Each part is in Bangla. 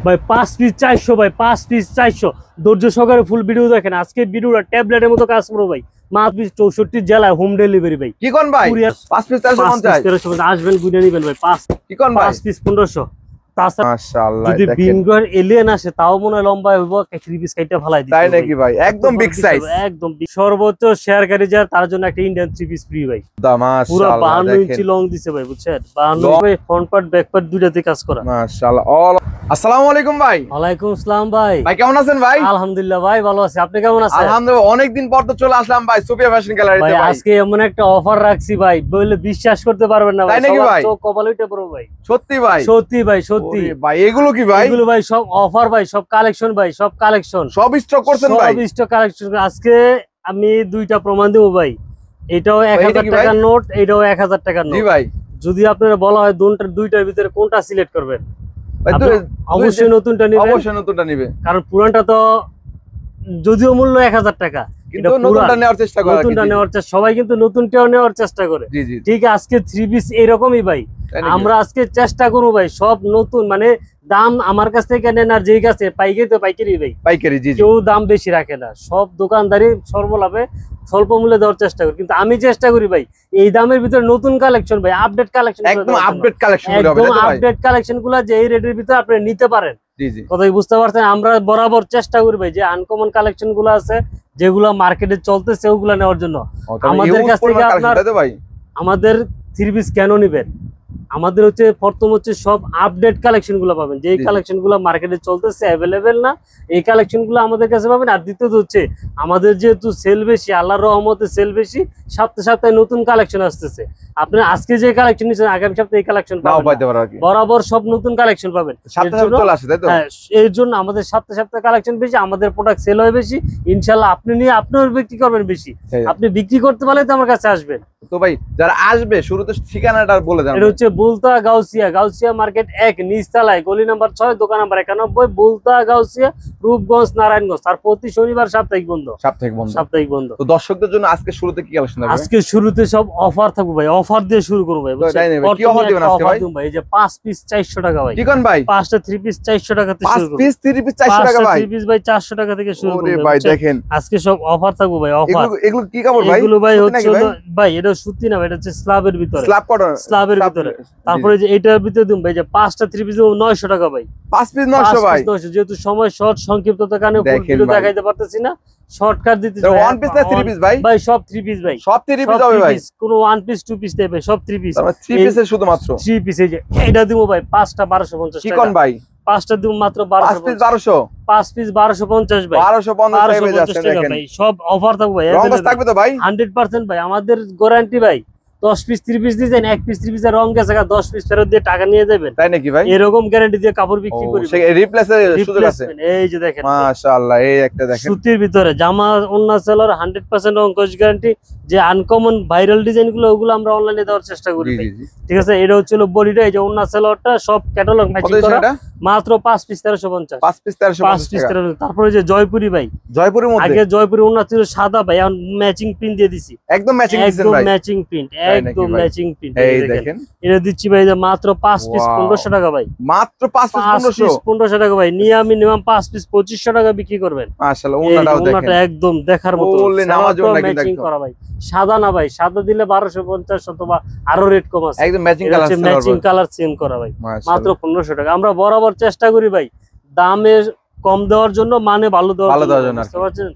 ভাই 5 পিস 400 ভাই, 5 পিস 400। ধৈর্য সহকারে ফুল ভিডিও দেখেন। আজকে ভিডিওটা ট্যাবলেটের মতো কাজ করবো ভাই। মাত্র 64 জেলায় হোম ডেলিভারি ভাই। কি কোন ভাই? 5 পিস 450 আসবেন গুনে নেবেন ভাই। 5 কি কোন ভাই? 5 পিস 1500। মাশাআল্লাহ, যদি বিঙ্গর এলিয়েন আসে তাও মনে হয় লম্বা হইব, 3 পিস কাইটা ফলাই দিতে। তাই নাকি ভাই? একদম বিগ সাইজ, একদম সর্বোচ্চ শেয়ারকারী যার তার জন্য একটা ইন্ডিয়ান 3 পিস ফ্রি ভাই। পুরো 52 ইঞ্চি লং দিছে ভাই, বুঝছেন? 52 ভাই, ফ্রন্ট পার্ট ব্যাক পার্ট দুইটাতে কাজ করা। মাশাআল্লাহ। আসসালামু আলাইকুম ভাই। ওয়ালাইকুম আসসালাম ভাই। ভাই কেমন আছেন ভাই? আলহামদুলিল্লাহ ভাই, ভালো আছি। আপনি কেমন আছেন? আলহামদুলিল্লাহ, অনেকদিন পর তো চলে আসলাম ভাই সুফিয়া ফ্যাশন গ্যালারিতে ভাই। ভাই আজকে এমন একটা অফার রাখছি ভাই, বললে বিশ্বাস করতে পারবেন না ভাই। তাই নাকি ভাই? চোখ কপাল উঠে পড়বে ভাই। সত্যি ভাই? সত্যি ভাই, সত্যি ভাই। এগুলো কি ভাই? এগুলো ভাই সব অফার ভাই, সব কালেকশন ভাই, সব কালেকশন, সব স্টক করছেন ভাই? সব স্টক কালেকশন। আজকে আমি দুইটা প্রমাণ দেব ভাই। এটাও 1000 টাকার নোট, এটাও 1000 টাকার নোট। জি ভাই। যদি আপনারা বলা হয় দুইটার ভিতরে কোনটা সিলেক্ট করবেন, অবশ্যই নতুনটা নেবেন। অবশ্যই নতুনটা নেবে, কারণ পুরানটা তো যদিও মূল্য 1000 টাকা, কিন্তু নতুনটা নেওয়ার চেষ্টা করে। নতুনটা নেওয়ার চেষ্টা, সবাই কিন্তু নতুনটাও নেওয়ার চেষ্টা করে। জি জি। ঠিক আজকে 3 পিস এরকমই ভাই। আমরা আজকে চেষ্টা করবো ভাই সব নতুন, মানে দাম আমার কাছ থেকে নেন আর যেই কাছে পাইকারি তো পাইকারি ভাই, পাইকারি। জি জি। কেউ দাম বেশি রাখে না, সব দোকানদারি সর্বলাভে স্বল্প মূল্যে দেওয়ার চেষ্টা করি। কিন্তু আমি চেষ্টা করি ভাই এই দামের ভিতরে নতুন কালেকশন ভাই, আপডেট কালেকশন, একদম আপডেট কালেকশন গুলো হবে, একদম আপডেট কালেকশন গুলো যে এই রেটের ভিতরে আপনি নিতে পারেন। জি জি। কথাই বুঝতে পারছেন? আমরা বরাবর চেষ্টা করি ভাই যে আনকমন কালেকশন গুলো আছে, যেগুলো মার্কেটে চলতেছে ওগুলো নেওয়ার জন্য। আমাদের কাছ থেকে আপনার আমাদের 3 পিস কেন নিবেন? আমাদের হচ্ছে প্রথম হচ্ছে সব আপডেট কালেকশন গুলো পাবেন, যে কালেকশন গুলো মার্কেটে চলতেছে, অ্যাভেলেবেল না এই কালেকশন গুলো আমাদের কাছে পাবেন। আর দ্বিতীয়ত হচ্ছে আমাদের যেহেতু সেল বেশি, আল্লাহর রহমতে সেল বেশি, সপ্তাহে সপ্তাহে নতুন কালেকশন আসতেছে। আপনি আজকে যে কালেকশন নিচ্ছেন আগামী সপ্তাহে এই কালেকশন পাবেন, বরাবর সব নতুন কালেকশন পাবেন। এর জন্য আমাদের সপ্তাহে সপ্তাহে কালেকশন বেশি, আমাদের প্রোডাক্ট সেল হয় বেশি। ইনশাল্লাহ আপনি নিয়ে আপনিও বিক্রি করবেন বেশি। আপনি বিক্রি করতে পারলে তো আমার কাছে আসবেন। তো ভাই যারা আসবে শুরুতে ঠিকানাটা বলে দেন। এটা হচ্ছে বুলতা গাউসিয়া মার্কেট 1 নিচতলায়, গলি নাম্বার 6, দোকান নাম্বার 91, বুলতা গাউসিয়া, রূপগঞ্জ, নারায়ণগঞ্জ। আর প্রতি শনিবার সাপ্তাহিক বন্ধ। তো দর্শকদের জন্য আজকে শুরুতে কি কালেকশন থাকবে? আজকে শুরুতে সব অফার থাকবে ভাই, অফার দিয়ে শুরু করব ভাই। কি অফার দিবেন আজকে ভাই? এই যে 5 পিস 400 টাকা ভাই। কি কোন ভাই? 5টা 3 পিস 400 টাকা থেকে শুরু করব। 5 পিস 3 পিস 400 টাকা ভাই। 3 পিস ভাই 400 টাকা থেকে শুরু করব। ওরে ভাই দেখেন আজকে সব অফার থাকবে ভাই, অফার। এগুলো কি কাপড় ভাই? এগুলো ভাই হচ্ছে ভাই, এটা সুতি না ভাই, এটা হচ্ছে স্ল্যাবের ভিতরে, স্ল্যাবের ভিতরে। তারপরে যে এটার ভিতরে দিন ভাই যে 5টা 3 পিস 900 টাকা ভাই। 5 পিস 900 ভাই। 900, যেহেতু সময় শর্ট সংক্ষিপ্ততার কারণে ফুল ভিডিও দেখাইতে পারতেছি না, শর্টকাট দিতেছি। 1 পিস না 3 পিস ভাই? ভাই সব 3 পিস ভাই, সব 3 পিস হবে ভাই। কোনো 1 পিস 2 পিস নেই ভাই, সব 3 পিস। তারপর 3 পিসের শুধুমাত্র 3 পিস। এই যে এটা দিব ভাই 5টা 1250 টাকা। কি কোন ভাই? 5টা দিব মাত্র 1250। 5 পিস 1200। 5 পিস 1250 ভাই। 1250 টাকা ভাই, সব অফার থাকবে ভাই। রং থাকবে তো ভাই 100% ভাই, আমাদের গ্যারান্টি ভাই। 10 পিস 3 পিস দিয়েছেন, 1 পিস 3 পিসের রং গেছে, 10 পিস ফেরত দিয়ে টাকা নিয়ে যাবেন। তাই নাকি ভাই? এরকম গ্যারান্টি দিয়ে কাপড় বিক্রি করি। রিপ্লেসের সুযোগ আছে। এই যে দেখেন মাশাআল্লাহ, এই একটা দেখেন সুতির ভিতরে জামা, ওন্না সেলার, 100% রংকশ গ্যারান্টি। যে আনকমন ভাইরাল ডিজাইন গুলো ওগুলো আমরা অনলাইনে দেওয়ার চেষ্টা করি। ঠিক আছে, এটা হচ্ছে বডিটা, এই যে ওন্না সেলারটা সব ক্যাটালগ ম্যাচিং করা, মাত্র 5 পিস 1350। 5 পিস 1350। তারপরে যে জয়পুরি ভাই, জয়পুরের মধ্যে আগে জয়পুরি ওন্না ছিল সাদা ভাই, এখন ম্যাচিং প্রিন্ট দিয়ে দিছি। একদম ম্যাচিং দিছেন ভাই? ম্যাচিং প্রিন্ট, একদম ম্যাচিং প্রিন্ট। এই দেখেন এটা দিচ্ছি ভাই যে মাত্র 5 পিস 1500 টাকা ভাই। মাত্র 5 পিস 1500 টাকা ভাই। নিয়ে আমি নিলাম 5 পিস 2500 টাকা বিক্রি করবেন। মাশাআল্লাহ, ওন্নাটাও দেখেন, ওন্নাটা একদম দেখার মতো ম্যাচিং করা ভাই। সাদা না ভাই, সাদা দিলে 1250 অথবা আরো রেট কম আছে। একদম ম্যাচিং কালার সেম করা ভাই, মাত্র 1500 টাকা। আমরা বরাবর চেষ্টা করি ভাই দামে কম দেওয়ার জন্য, মানে ভালো দেওয়ার জন্য, বুঝতে পারছেন?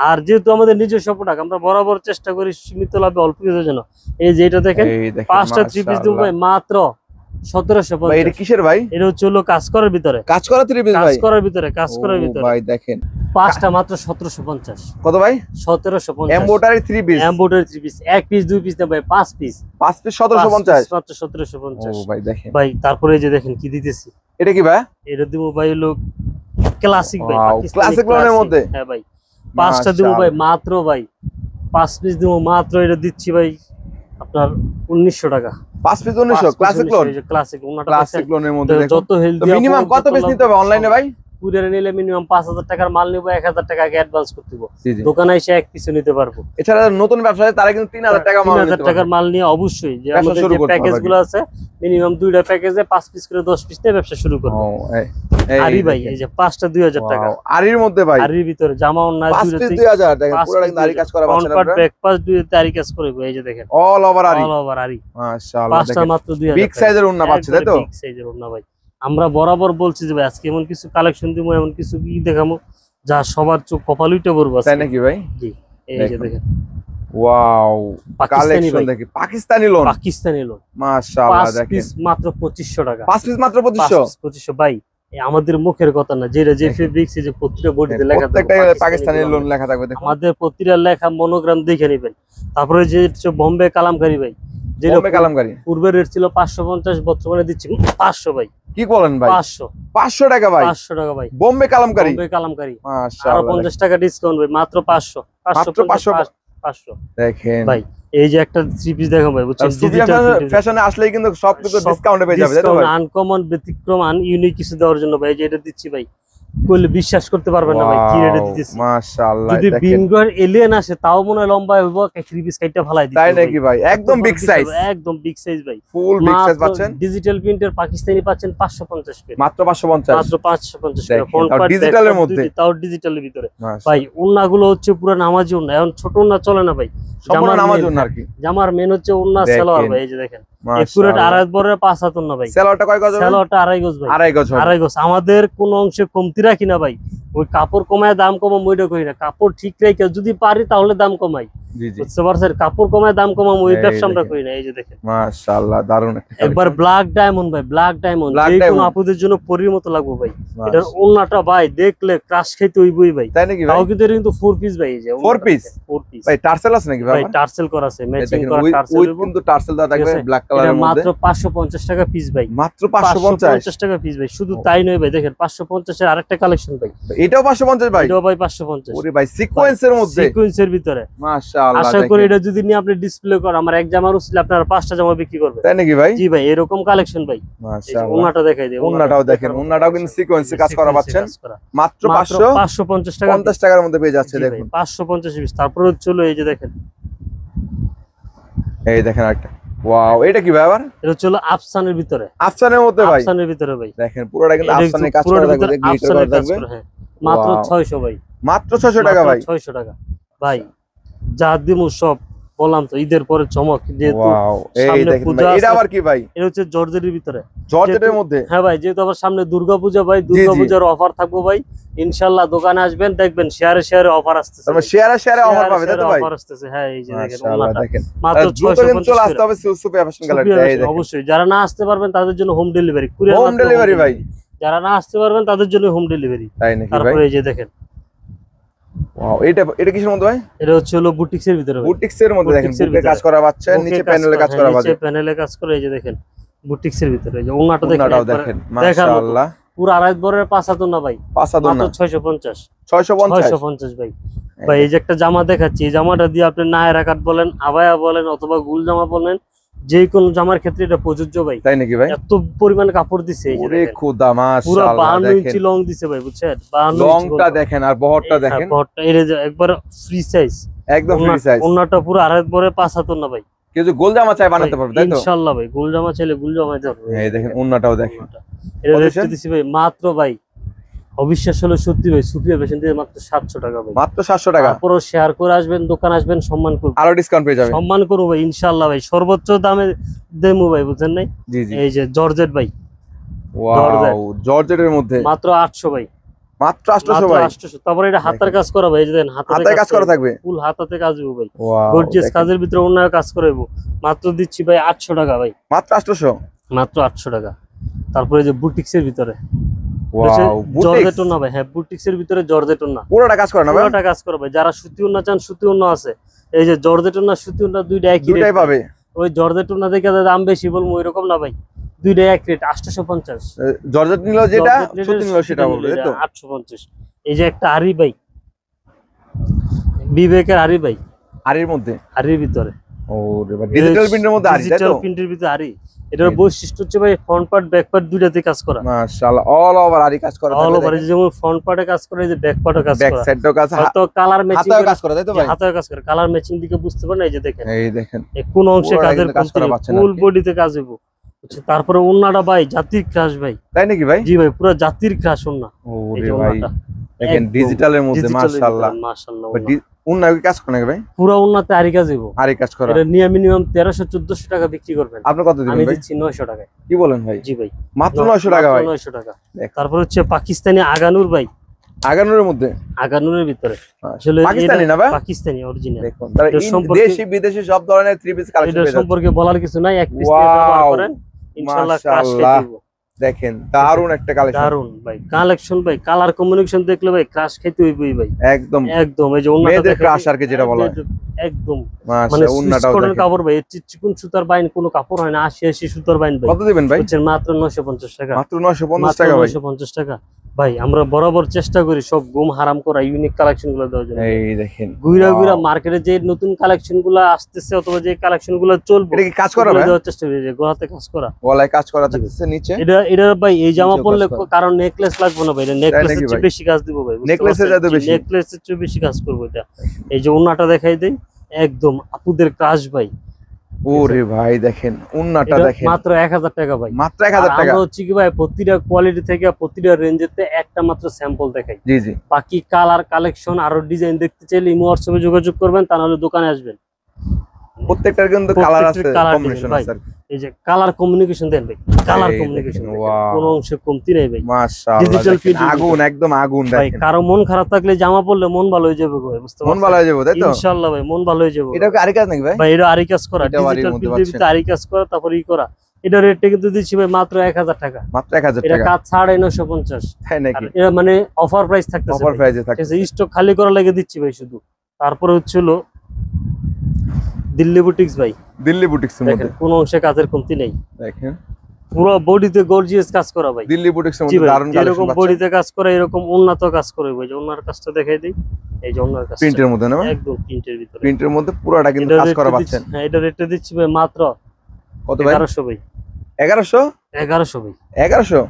আর যেহেতু আমাদের নিজস্ব প্রোডাক্ট, আমরা বরাবর চেষ্টা করি সীমিত লাভে অল্প কিছুর জন্য। এই যে এটা দেখেন 5টা 3 পিস দিব ভাই মাত্র 1750। এটা কিসের ভাই? এটা হচ্ছে কাজ করার ভিতরে, কাজ করা 3 পিস ভাই, কাজ করার ভিতরে, কাজ করার ভিতরে ভাই দেখেন 5টা মাত্র 1750। কত ভাই? 1750। Embroidery 3 piece, embroidery 3 piece, 1 piece 2 piece না ভাই, 5 পিস 1750 মাত্র 1750। ও ভাই দেখেন ভাই। তারপরে এই যে দেখেন কি দিতেছি, এটা কি ভাই? এটা দিব ভাই ক্লাসিক ভাই, ক্লাসিক লোনের মধ্যে। হ্যাঁ ভাই, 5টা দিব ভাই মাত্র ভাই, 5 পিস দিব মাত্র। এটা দিচ্ছি ভাই আপনার 1900 টাকা। 5 পিস 1900 ক্লাসিক লোন। ক্লাসিক ওনাটা ক্লাসিক লোনের মধ্যে যত হেলদি। মিনিমাম কত পিস নিতে হবে অনলাইনে ভাই? কুরিয়ারে নিলে মিনিমাম 5000 টাকার মাল নিব, 1000 টাকা আগে অ্যাডভান্স করতে হবে। জি জি। দোকানে এসে এক পিছু নিতে পারবো। এছাড়া নতুন ব্যবসায়ী তারা কিন্তু 3000 টাকা মাল 3000 টাকার মাল নিয়ে অবশ্যই যে ব্যবসা আমাদের শুরু যে করতে প্যাকেজ পারবে। গুলো আছে মিনিমাম 2টা প্যাকেজে 5 পিস করে 10 পিস নিয়ে ব্যবসা শুরু করব। আরি ভাই এই যে 5টা 2000 টাকা। আরির মধ্যে ভাই আরির ভিতরে জামা ওন্না 5 পিস 2000 দেখেন পুরোটা কিন্তু আরি কাজ করা পাচ্ছেন আপনারা আপনারা। ব্রেকফাস্ট দুই আরি কাজ করে এই যে দেখেন অল ওভার আরি। অল ওভার আরি মাশাআল্লাহ 5টা দেখেন মাত্র 2000 বিগ সাইজের ওন্না পাচ্ছে তাই তো? বিগ সাইজের ওন্না ভাই। আমরা বরাবর বলছি যে ভাই আজকে এমন কিছু কালেকশন দিমু, এমন কিছু কি দেখামু যা সবার চোখ কপাল উঠে পড়বে তাই আজকে। নাকি ভাই? জি এই যে দেখেন ওয়াও পাকিস্তানি কালেকশন ভাই, দেখি পাকিস্তানি লোন পাকিস্তানি লোন মাশাআল্লাহ 5 দেখেন পিস মাত্র 2500 টাকা। 5 পিস মাত্র 5 2500 পিস 2500 ভাই। এই আমাদের মুখের কথা না, যেটা যে ফেব্রিক্স যে প্রতিটা বডিতে লেখা থাকবে প্রত্যেকটা পাকিস্তানি লোন লেখা থাকবে দেখুন। আমাদের প্রতিটা লেখা মনোগ্রাম দেখে নেবেন। তারপরে যে বোম্বে কালামকারী ভাই, যেটা বোম্বে কালামকারী পূর্বে রেট ছিল 550, বর্তমানে দিচ্ছি 500 ভাই। কি বলেন ভাই? 500 টাকা ভাই, 500 টাকা ভাই বোম্বে কালামকারী। বোম্বে কালামকারী আরো মাশাআল্লাহ 50 টাকা ডিসকাউন্ট ভাই, মাত্র 500 মাত্র 500 দেখেন ভাই। এই যে একটা থ্রি পিস দেখো ভাই, বুঝছেন ডিজিটাল ফ্যাশনে আসলেই কিন্তু সব কিছু ডিসকাউন্টে পেয়ে যাবে তাই তো ভাই? আনকমন ব্যতিক্রম ইউনিক কিছু দেওয়ার জন্য ভাই যে এটা দিচ্ছি ভাই, কইলে বিশ্বাস করতে পারবেন না ভাই কি রেটে দিতেছি। মাশাআল্লাহ যদি বিঙ্গর এলিয়েন আসে তাও মনে হয় লম্বা হইব, থ্রি পিস কাইটা ফলাই দিতে। তাই নাকি ভাই? একদম বিগ সাইজ, একদম বিগ সাইজ ভাই, ফুল বিগ সাইজ পাচ্ছেন। ডিজিটাল প্রিন্টের পাকিস্তানি পাচ্ছেন 550 করে, মাত্র 550 মাত্র 550 করে। দেখেন, ফোন তাও পার্ট ডিজিটালের মধ্যে। তাও ডিজিটালের ভিতরে মাশাআল্লাহ। ভাই। ওন্নাগুলো হচ্ছে পুরো নামাজি ওন্না, এখন ছোট ওন্না চলে না ভাই। সম্পূর্ণ নামাজ ওন্না আর কি। জামার মেন হচ্ছে ওন্না সালোয়ার ভাই, এই যে দেখেন একুরেট মাশাআল্লাহ। আড়াই বরের 5 হাত ওন্না ভাই। সালোয়ারটা কয় গজ হবে? সালোয়ারটা আড়াই গজ ভাই, আড়াই গজ হবে। আড়াই গজ। আমাদের কোন অংশে কমতি রাখি না ভাই, ওই কাপড় কমায় দাম কমাম ওইটা করি না। কাপড় ঠিক রেখে যদি পারি তাহলে দাম কমাই, জি জি। বুঝতে পারছেন? কাপড় কমায় দাম কমাম ওই ব্যবসা আমরা করি না। এই যে দেখেন মাশাআল্লাহ দারুণ একটা একবার ব্ল্যাক ডায়মন্ড ভাই, ব্ল্যাক ডায়মন্ড Black যে কোনো diamond। আপুদের জন্য পরীর মতো লাগবে ভাই। collection। এটার ওন্নাটা ভাই দেখলে ক্রাশ খাইতে হইবই ভাই। তাই নাকি ভাই? তাও কিন্তু এটা কিন্তু 4 পিস ভাই, এই যে 4 পিস 4 পিস ভাই, টার্সেল আছে নাকি ভাই? ভাই টার্সেল করা আছে, এই ম্যাচিং দেখেন করা টার্সেল উইথ হইবো। কিন্তু টার্সেল দেওয়া থাকবে ঠিক আছে? ব্ল্যাক এটা কালারের মধ্যে। মাত্র 550 টাকা পিস ভাই, মাত্র 550 550 টাকা পিস ভাই। শুধু তাই নয় ভাই, দেখেন 550 এর আরেকটা কালেকশন ভাই, এটাও 550 ভাই। এটাও ভাই 550। ওরে ভাই সিকোয়েন্সের মধ্যে, সিকোয়েন্সের ভিতরে। মাশাআল্লাহ আশা করি এটা যদি নিয়ে আপনি ডিসপ্লে করেন, আমার এক জামার উছিল আপনারা 5টা জামা বিক্রি করবেন। তাই নাকি ভাই? জি ভাই এরকম কালেকশন ভাই। মাশাআল্লাহ। ওন্নাটা দেখাই দেই, ওন্নাটাও দেখেন, ওন্নাটাও কিন্তু সিকোয়েন্সে কাজ করা পাচ্ছেন মাত্র 550 টাকা 50 টাকার মধ্যে পেয়ে যাচ্ছে দেখুন। 550 পিস। তারপরে চলো এই যে দেখেন, এই দেখেন একটা ওয়াও, এটা কি ভাই আবার? এটা চলো আফসানের ভিতরে, আফসানের মধ্যে ভাই। আফসানের ভিতরে ভাই, দেখেন পুরোটা কিন্তু এটা আফসানের কাজ পুরোটার করা থাকবে, ভিতরে গ্লিটার আফসানের করা কাজ থাকবে। করা, হ্যাঁ মাত্র Wow। 600 ভাই, মাত্র 600 টাকা ভাই। 600 টাকা ভাই। যা দিমু সব বললাম তো, ঈদের পরে চমক যেহেতু ওয়াও, এই সামনে দেখেন পূজা ভাই, এটা আছে। আবার কি ভাই? এটা হচ্ছে জর্জেটের ভিতরে, জর্জেটের মধ্যে। হ্যাঁ ভাই, যেহেতু আবার সামনে দুর্গাপূজা ভাই, দুর্গাপূজার অফার থাকবো ভাই। ইনশাআল্লাহ দোকানে আসবেন, দেখবেন শেয়ারে শেয়ারে অফার আসতেছে, তারপর শেয়ারে অফার পাবে তাই তো ভাই? অফার আসতেছে, হ্যাঁ এই যে দেখেন মাশাআল্লাহ ওন্নাটা দেখেন। মাত্র দ্রুত কিন্তু চলে আসতে হবে সুপিয়া ফ্যাশন গ্যালারিতে। এই দেখেন অবশ্যই যারা না আসতে পারবেন তাদের জন্য হোম ডেলিভারি, হোম ডেলিভারি ভাই। যারা না আসতে পারবেন তাদের জন্য হোম ডেলিভারি। তাই নাকি ভাই? তারপরে এই যে দেখেন ওয়াও, এটা কিসের মধ্যে ভাই? এটা হচ্ছে হলো বুটিক্সের ভিতরে ভাই। বুটিক্সের মধ্যে দেখেন, বুটিক্সের বুকে কাজ ভিতরে। করা পাচ্ছে, বুকে নিচে কাজ প্যানেলে করা, কাজ হ্যাঁ, করা নিচে পাচ্ছে। প্যানেলে কাজ করে, এই যে দেখেন বুটিক্সের ভিতরে। এই যে ওন্নাটা দেখেন, ওন্নাটাও একবারে দেখেন দেখার মতো। মাশাআল্লাহ। পুরো আড়াই বরের 5 হাত ওন্না ভাই, 5 হাত মাত্র না 650 650 650 ভাই। ভাই এই যে একটা জামা দেখাচ্ছি, এই জামাটা দিয়ে আপনি নায়রা কাট বলেন, আবায়া বলেন, অথবা গুল জামা বলেন, যে কোন জামার ক্ষেত্রে এটা প্রযোজ্য ভাই। তাই নাকি ভাই? এত পরিমাণ কাপড় দিছে, এই যে ওরে দেখেন খোদা পুরো মাশাআল্লাহ 52 দেখেন। ইঞ্চি লং দিছে ভাই, বুঝছেন? 52 লংটা দেখেন আর বহরটা দেখেন, বহরটা এই যে একবার ফ্রি সাইজ, একদম ফ্রি সাইজ। ওন্নাটা পুরো আড়াই বরের 5 হাত ওন্না ভাই। কেউ যদি গোল জামা চাই বানাতে পারবে তাই তো? ইনশাআল্লাহ ভাই, গোল জামা চাইলে গোল জামাই দেব। এই দেখেন ওন্নাটাও দেখেন। এটা কত রেট স্যার? দিছি ভাই মাত্র ভাই, অবিশ্বাস হলো সত্যি ভাই, সুফিয়া ফ্যাশন দিয়ে মাত্র 700 টাকা ভাই। মাত্র 700 টাকা। তারপরও শেয়ার করে আসবেন, দোকান আসবেন, সম্মান করব, আরো ডিসকাউন্ট পেয়ে যাবেন। সম্মান করবো ভাই ইনশাআল্লাহ ভাই। সর্বোচ্চ দামে দেমু ভাই, বুঝছেন নাই? জি জি। এই যে জর্জেট ভাই, ওয়াও, জর্জেটের মধ্যে মাত্র 800 ভাই, মাত্র 800 মাত্র ভাই। 800। তারপরে এটা হাতের কাজ করা ভাই, এই যে দেখেন হাতে কাজ করা থাকবে, ফুল হাতাতে কাজ হবে ভাই। ওয়াও গর্জিয়াস দেখেন। কাজের ভিতরে অন্য কাজ করাইবো, মাত্র দিচ্ছি ভাই 800 টাকা ভাই, মাত্র 800। মাত্র 800 টাকা। তারপরে যে বুটিক্সের ভিতরে ওয়াও, বুটিক্স জর্জেট ওন্না ভাই, হ্যাঁ বুটিক্সের ভিতরে জর্জেট ওন্না, পুরোটা কাজ করে না ভাই? পুরোটা কাজ করা ভাই। যারা সুতি ওন্না চান, সুতি ওন্না আছে। এই যে জর্জেট ওন্না, সুতি ওন্না দুইটা একই দুটাই রেট পাবে। ওই জর্জেট ওন্না দেখে দাম বেশি বলবো এরকম না ভাই, দুইটাই এক রেট 850। জর্জেট নিলো যেটা, সুতি নিলো সেটা বলবে তাই তো? 850। এই যে একটা আরি ভাই, বিবেকের আরি ভাই, আরির মধ্যে। আরির ভিতরে ওরে ভাই ডিজিটাল প্রিন্টের মধ্যে আরি তাই ডিজিটাল তো? প্রিন্টের ভিতরে আরি। এটার বৈশিষ্ট্য হচ্ছে ভাই ফ্রন্ট পার্ট ব্যাক পার্ট দুইটাতে কাজ করা। মাশাআল্লাহ অল ওভার আরি কাজ করা, অল ওভার, যেমন ফ্রন্ট পার্টে কাজ করে, এই যে ব্যাক পার্টে কাজ ব্যাক করা, সাইডেও কাজ, হয়তো কালার ম্যাচিং হাতেও কাজ করা তাই তো ভাই? হাতেও কাজ করে, কালার ম্যাচিং দিকে বুঝতে পারেন। এই যে দেখেন, এই দেখেন এই কোন অংশে পুরোটা কাজের কিন্তু কাজ করা পাচ্ছেন আর ফুল কি। বডিতে কাজ হইব। তারপরে ওন্নাটা ভাই জাতির ক্রাশ ভাই। তাই নাকি ভাই? জি ভাই, পুরো জাতির ক্রাশ ওন্না। এই ওরে যে ভাই ওন্নাটা দেখেন একদম ডিজিটালের মধ্যে ডিজিটালের মাশাআল্লাহ। ভিতরে, মাশাআল্লাহ। উন্না কি কাজ করে নাকি ভাই? পুরো ওন্নাতে আরি কাজ হইব। আরি কাজ করা। এটা নিয়ে মিনিমাম 1300-1400 টাকা বিক্রি করবেন। আপনি কত দিবেন আমি ভাই? দিচ্ছি 900 টাকায়। কি বলেন ভাই? জি ভাই, মাত্র 900 টাকা ভাই? 900 টাকা। তারপর হচ্ছে পাকিস্তানি আগানুর ভাই। আগানুরের মধ্যে? আগানুরের ভিতরে আসলে পাকিস্তানি না ভাই? পাকিস্তানি অরিজিনাল। দেখুন তাহলে দেশি বিদেশি সব ধরনের থ্রি পিস কালেকশন এটা পেয়ে যাচ্ছেন। সম্পর্কে বলার কিছু নাই, এক পিস দিয়ে ব্যবহার করেন ইনশাআল্লাহ ক্রাশ খেয়ে দিব। দেখেন দারুন একটা কালেকশন, দারুন ভাই কালেকশন ভাই, কালার কম্বিনেশন দেখলে ভাই ক্রাশ খেতে হইবই ভাই একদম একদম। এই যে ওন্নাটা মেয়েদের দেখেন, ক্রাশ আর কি যেটা বলা হয় একদম মানে মাশাআল্লাহ। উন্নাটাও সুইস কটন দেখেন কাপড় ভাই, চিকন সুতার বাইন কোনো কাপড় হয় না, 80 সুতার বাইন ভাই। কত দিবেন ভাই? বুঝছেন, মাত্র 950 টাকা। মাত্র 950 মাত্র টাকা ভাই? 950 টাকা ভাই। আমরা বরাবর চেষ্টা করি সব গুম হারাম করা ইউনিক কালেকশন গুলো দেওয়ার জন্য। এই দেখেন গুইরা গুইরা মার্কেটে যে নতুন কালেকশন গুলো আসতেছে অথবা যে কালেকশন গুলো চলবে, এটা কি কাজ করা ভাই? দেওয়ার চেষ্টা করি, যে গলাতে কাজ করা, গলায় কাজ করা থাকতেছে, নিচে এটা ভাই এই জামা নিচেও পরলে কাজ করা। কারণ নেকলেস লাগবে না ভাই, এটা নেকলেসের নাকি চেয়ে ভাই? বেশি কাজ দিব ভাই। নেকলেসের চাইতে বেশি? নেকলেসের চেয়ে বেশি কাজ করবো এটা। এই যে ওন্নাটা দেখাই দেই, একদম আপুদের ক্রাশ ভাই। ওরে ভাই দেখেন উন্নাটা এটা দেখেন মাত্র 1000 টাকা ভাই। মাত্র 1000 টাকা। আমরা হচ্ছে কি ভাই প্রতিটা কোয়ালিটি থেকে প্রতিটা রেঞ্জেতে একটা মাত্র স্যাম্পল দেখাই। জি জি। বাকি কালার কালেকশন আরো ডিজাইন দেখতে চাইলে ইমো হোয়াটসঅ্যাপে যোগাযোগ করবেন, তা নাহলে দোকানে আসবেন। প্রত্যেকটার কিন্তু কালার আছে, প্রত্যেকটার colour কম্বিনেশন ভাই। আছে আর কি। এই যে কালার কমিউনিকেশন দেন ভাই, কালার এই কমিউনিকেশন দেখেন, wow। কোনো অংশে কমতি নেই ভাই। মাশাআল্লাহ Digital দেখেন, print আগুন একদম আগুন ভাই দেখেন। কারো মন খারাপ থাকলে জামা পরলে মন ভালো হয়ে যাবে ভাই, বুঝতে মন পারছেন? ভালো হয়ে যাবে তাই তো? ইনশাআল্লাহ ভাই মন ভালো হয়ে যাবে। এটা কি আরি কাজ নাকি ভাই? ভাই এটা আরি কাজ করা, এটাও আরির ডিজিটাল মধ্যে প্রিন্টের ভিতরে আরি কাজ করা, তারপর ই করা। এটা রেটটা কিন্তু দিচ্ছি ভাই মাত্র 1000 টাকা। মাত্র 1000 এটা টাকা কাজ 950। তাই আর নাকি? এটা মানে অফার প্রাইস থাকতেছে অফার ভাই। প্রাইসে ঠিক থাকে। আছে, স্টক খালি করা লাগে দিচ্ছি ভাই শুধু। তারপরে হচ্ছিল দিল্লি বুটিক্স ভাই। দিল্লি বুটিক্সের দেখেন মধ্যে কোন অংশে কাজের কমতি নেই, দেখেন পুরো বডিতে গর্জিয়াস কাজ করা ভাই। দিল্লি বুটিক্সের জি মধ্যে ভাই, দারুন এরকম কালেকশন বডিতে কাজ করে, এরকম উন্নত কাজ করে ভাই। যে ওনার কাজটা দেখাই দিই, এই যে ওনার কাজ প্রিন্টের মধ্যে না? একদম প্রিন্টের ভিতরে, প্রিন্টের মধ্যে পুরোটা কিন্তু এটা কাজ করা রেটটা পাচ্ছেন। হ্যাঁ, এটা রেটটা দিচ্ছি ভাই মাত্র কত ভাই? 1100 ভাই। 1100? 1100 ভাই, 1100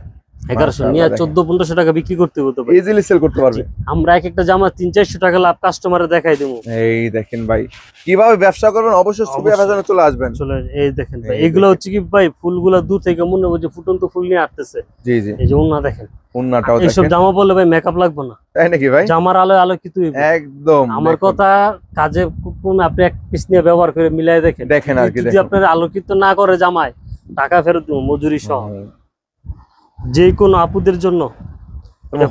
1100 নিয়ে 1400-1500 টাকা বিক্রি করতে হতো ভাই। ইজিলি সেল করতে পারবে। আমরা এক একটা জামা 300-400 টাকা লাভ কাস্টমারে দেখাই দেবো। এই দেখেন ভাই কিভাবে ব্যবসা করবেন, অবশ্যই সুবিধা ফ্যাশনে চলে আসবেন। চলে এই দেখেন ভাই, এই এগুলো হচ্ছে কি ভাই ফুলগুলা দূর থেকে মনে হবে যে ফুটন্ত ফুল নিয়ে আসতেছে। জি জি। এই যে ওন্না দেখেন, উন্নাটাও এইসব দেখেন জামা পরলে ভাই মেকআপ লাগবে না, তাই নাকি ভাই? জামার আলোয় আলোকিত হইবে। একদম আমার দেখুন। কথা কাজে কোন আপনি এক পিস নিয়ে ব্যবহার করে মিলাই দেখেন, দেখেন আর কি যদি দেখেন। আপনার আলোকিত না করে জামায় টাকা ফেরত দিব মজুরি সহ। যে কোনো আপুদের জন্য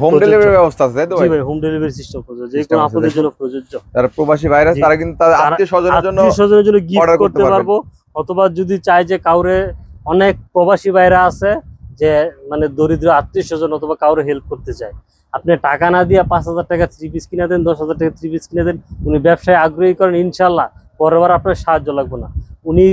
হোম ডেলিভারি ব্যবস্থা আছে তাই তো জি ভাই? ভাই, হোম ডেলিভারি সিস্টেম প্রযোজ্য, যে System কোনো আছে, আপুদের দেখুন। জন্য প্রযোজ্য। যারা প্রবাসী ভাইরা জি। তারা কিন্তু তাদের তারা আত্মীয়-স্বজনের জন্য আত্মীয়-স্বজনের জন্য গিফট order করতে করতে পারবেন। পারবো, অথবা যদি চাই যে কাউরে, অনেক প্রবাসী ভাইরা আছে যে মানে দরিদ্র আত্মীয়-স্বজন অথবা কাউরে হেল্প করতে চায়, আপনি টাকা না দিয়ে 5000 টাকা 3 পিস কিনে দেন, 10,000 টাকা 3 পিস কিনে দেন, উনি ব্যবসায় আগ্রহী করেন, ইনশাআল্লাহ পরের বার আপনার সাহায্য লাগবে না, উনি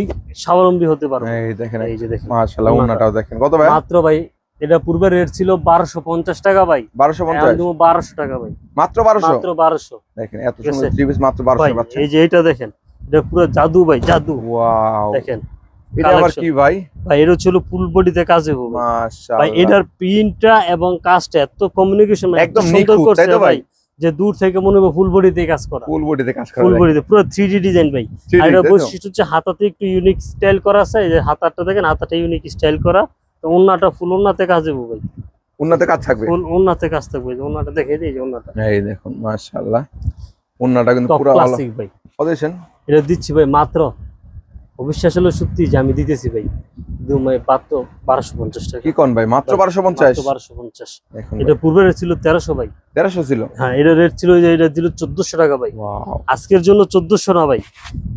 স্বাবলম্বী হতে পারবেন। এই দেখেন এই যে দেখেন মাশাআল্লাহ উন্নাটাও দেখেন। কত ভাই? মাত্র ভাই, এটা পূর্বে রেট ছিল 1250 টাকা ভাই, 1250? এখন দেবো 1200 টাকা ভাই, মাত্র 1200? মাত্র 1200। দেখেন এত ঠিক সুন্দর আছে? থ্রি পিস মাত্র ভাই 1200 পাচ্ছেন। এই যে এটা দেখেন, এটা পুরো জাদু ভাই, জাদু। ওয়াও দেখেন এটা আবার collection। কি ভাই? ভাই এটা ছিল ফুল বডিতে কাজে হবে ভাই, মাশাআল্লাহ এটার প্রিন্টটা এবং কাজটা এত কমিউনিকেশন একদম সুন্দর নিখুঁত, করছে তাই তো ভাই? ভাই, যে দূর থেকে মনে হবে ফুল বডিতে কাজ করা, ফুল বডিতে কাজ করা ফুল যায়। বডিতে পুরো 3D ডিজাইন ভাই। 3D আর এটা তাই তো? বৈশিষ্ট্য হচ্ছে হাতাতে একটু ইউনিক স্টাইল করা আছে, এই যে হাতাটা দেখেন, হাতাটা ইউনিক স্টাইল করা, তো ওন্নাটা ফুল ওন্নাতে কাজ হবে ভাই, উন্নাতে কাজ থাকবে। ফুল ওন্নাতে কাজ থাকবে। এই যে ওন্নাটা দেখে দিই, এই যে ওন্নাটা এই দেখুন মাশাআল্লাহ উন্নাটা কিন্তু টপ পুরো ভালো। ক্লাসিক ভাই। কত দিয়েছেন? এটা দিচ্ছি ভাই মাত্র, অবিশ্বাস হলো সত্যি যে আমি দিতেছি ভাই, মাত্র 1250 টাকা। কি কোন ভাই? মাত্র 1250? 1250। দেখুন এটা পূর্বে রেট ছিল 1300 ভাই। 1300 ছিল? হ্যাঁ, এটা রেট ছিল যে এটা দিল 1400 টাকা ভাই। ওয়াও আজকের জন্য 1400 না ভাই।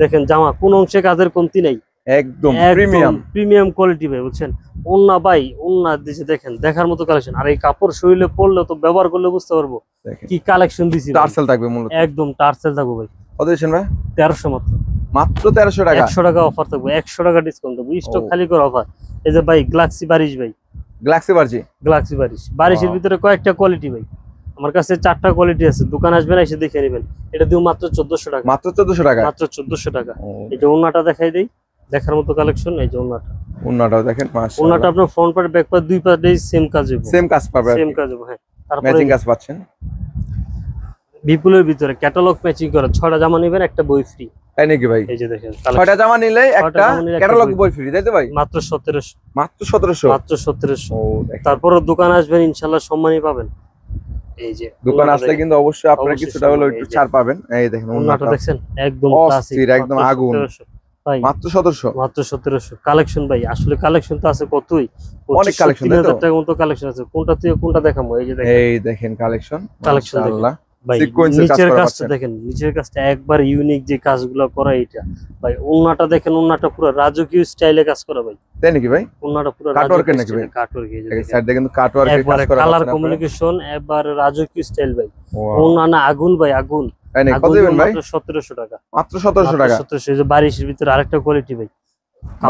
দেখেন জামা কোন অংশে কাজের কমতি নেই, একদম প্রিমিয়াম প্রিমিয়াম কোয়ালিটি ভাই, বুঝছেন? ওন্না ভাই, ওন্না দিছে দেখেন, দেখার মতো কালেকশন। আর এই কাপড় শরীরে পরলে তো ব্যবহার করলে বুঝতে পারবো দেখেন কি কালেকশন দিছি ভাই। টার্সেল থাকবে মূলত। একদম টার্সেল থাকবো ভাই। কত দিয়েছেন ভাই? 1300 মাত্র। মাত্র 1300 টাকা? 100 টাকা অফার থাকবে, 100 টাকা ডিসকাউন্ট দেবো, স্টক ও। খালি করে অফার। এই যে ভাই গ্লাক্সি বারিশ ভাই, গ্যালাক্সি বারজি? গ্লাক্সি বারিশ, বারিশের Wow. ভিতরে কয়েকটা কোয়ালিটি ভাই, আমার কাছে 4টা কোয়ালিটি আছে, দোকান আসবেন এসে দেখে নেবেন। এটা দিও মাত্র 1400 টাকা, মাত্র 1400 টাকা, মাত্র 1400 টাকা। এই যে ওন্নাটা দেখাই দেই, দেখার মতো কালেকশন। এই যে ওন্নাটা, ওন্নাটাও দেখেন মাশাআল্লাহ। ওন্নাটা আপনার ফ্রন্ট পার্ট ব্যাক পার্ট দুই পার্টেই সেম কাজ হবে, সেম কাজ পাবে, সেম কাজ হবে। হ্যাঁ, তারপরে ম্যাচিং কাজ পাচ্ছেন। বিপুলের ভিতরে ক্যাটালগ ম্যাচিং করা 6টা জামা নেবেন একটা বই ফ্রি। তাই নাকি ভাই? এই যে দেখেন 6টা জামা নিলে একটা ক্যাটালগ বই ফ্রি, তাই তো ভাই? মাত্র 1700, মাত্র 1700, মাত্র 1700। ও দেখেন, তারপরে দোকান আসবেন ইনশাআল্লাহ সম্মানই পাবেন। এই যে দোকান আসলে কিন্তু অবশ্যই আপনারা অবশ্যই কিছুটা হলো একটু এই যে ছাড় পাবেন। এই দেখেন ওন্নাটা ওন্নাটা দেখছেন একদম ক্লাসিক, অস্থির, একদম আগুন। ভাই মাত্র 1700, মাত্র 1700 কালেকশন ভাই। আসলে কালেকশন তো আছে কতই, অনেক কালেকশন, তাই তো? 3000 টাকার মতো কালেকশন আছে। কোনটা থেকে কোনটা দেখাবো? এই যে দেখেন, এই দেখেন কালেকশন, কালেকশন দেখেন মাশাআল্লাহ। ভাই। সিকোয়েন্সের কাজ নিচের করা কাজটা পাচ্ছেন। দেখেন, নিচের কাজটা একবার ইউনিক যে কাজগুলো করা এটা ভাই। ওন্নাটা দেখেন, ওন্নাটা পুরো রাজকীয় স্টাইলে কাজ করা ভাই। তাই নাকি ভাই? ওন্নাটা পুরো কাটওয়ার্কের নাকি ভাই? কাটওয়ার্ক। এই যে এই দেখেন সাইডে কিন্তু কাটওয়ার্কের কাজ একবারে করা কালার পাচ্ছেন কমিউনিকেশন, একবার রাজকীয় স্টাইল ভাই। আপনারা। ওন্না না আগুন ভাই, আগুন। তাই নাকি? কত আগুন দিবেন ভাই? মাত্র 1700 টাকা, মাত্র 1700 টাকা, 1700। এই যে বারিশের ভিতরে আরেকটা কোয়ালিটি ভাই,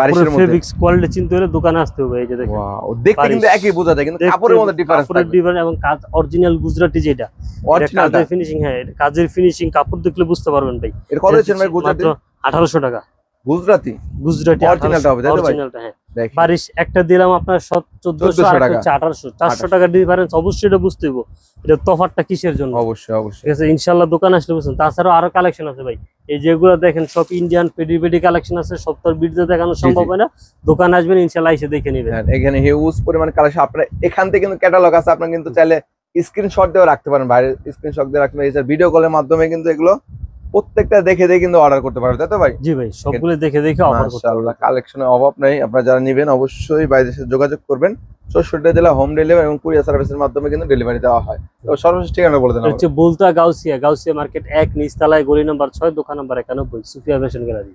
বারিশের কাপড়ের মধ্যে। ফেব্রিক্স কোয়ালিটি চিনতে হলে দোকানে আসতে হবে। এই যে দেখেন ওয়াও, দেখতে কিন্তু বারিশ। একই বোঝা যায়, কিন্তু দেখতে কাপড়ের মধ্যে ডিফারেন্স কাপড়ের থাকবে। ডিফারেন্স এবং কাজ অরিজিনাল গুজরাটি যেটা, এটা অরিজিনালটা কাজের ফিনিশিং। হ্যাঁ, এটা কাজের ফিনিশিং কাপড় দেখলে বুঝতে পারবেন ভাই। এর কত দিচ্ছেন ভাই গুজরাটি? মাত্র 1800 টাকা গুজরাটি গুজরাটি। অরিজিনালটা হবে, তাই তো ভাই? অরিজিনালটা হ্যাঁ। দেখেন বারিশ একটা দিলাম আপনার 1400 আর টাকা। একটা হচ্ছে 1800, 400 টাকা ডিফারেন্স। অবশ্যই এটা বুঝতে হবে এটা তফাৎটা কিসের জন্য। অবশ্যই অবশ্যই। ঠিক আছে, ইনশাআল্লাহ দোকান আসলে বুঝছেন। তাছাড়াও আরো কালেকশন আছে ভাই, এই যেগুলো দেখেন সব ইন্ডিয়ান পেডি পেডি কালেকশন আছে, সব তো ভিডিও দেখানো সম্ভব হয় না। দোকান আসবেন ইনশাআল্লাহ এসে দেখে নেবেন। হ্যাঁ, এখানে হিউজ পরিমাণ কালেকশন। আপনারা এখান থেকে কিন্তু ক্যাটালগ আছে, আপনারা কিন্তু চাইলে স্ক্রিনশট দিয়ে রাখতে পারেন, বাইরে স্ক্রিনশট দিয়ে রাখতে পারেন। এছাড়া ভিডিও কলের মাধ্যমে কিন্তু এগুলো প্রত্যেকটা দেখে দেখে কিন্তু অর্ডার করতে পারবেন, তাই তো ভাই? জি ভাই, সবগুলো দেখে দেখে অফার করতে মাশাআল্লাহ, কালেকশনের অভাব নেই। আপনারা যারা নেবেন অবশ্যই বাইরের সাথে যোগাযোগ করবেন। 64 জেলা হোম ডেলিভারি এবং কুরিয়ার সার্ভিসের মাধ্যমে কিন্তু ডেলিভারি দেওয়া হয়। তো সর্বশেষ ঠিকানা বলে দেন হচ্ছে বলতা গাউসিয়া, গাউসিয়া মার্কেট 1 নিচতলায়, গলি নাম্বার 6, দোকান নাম্বার 91, সুফিয়া ফ্যাশন গ্যালারি।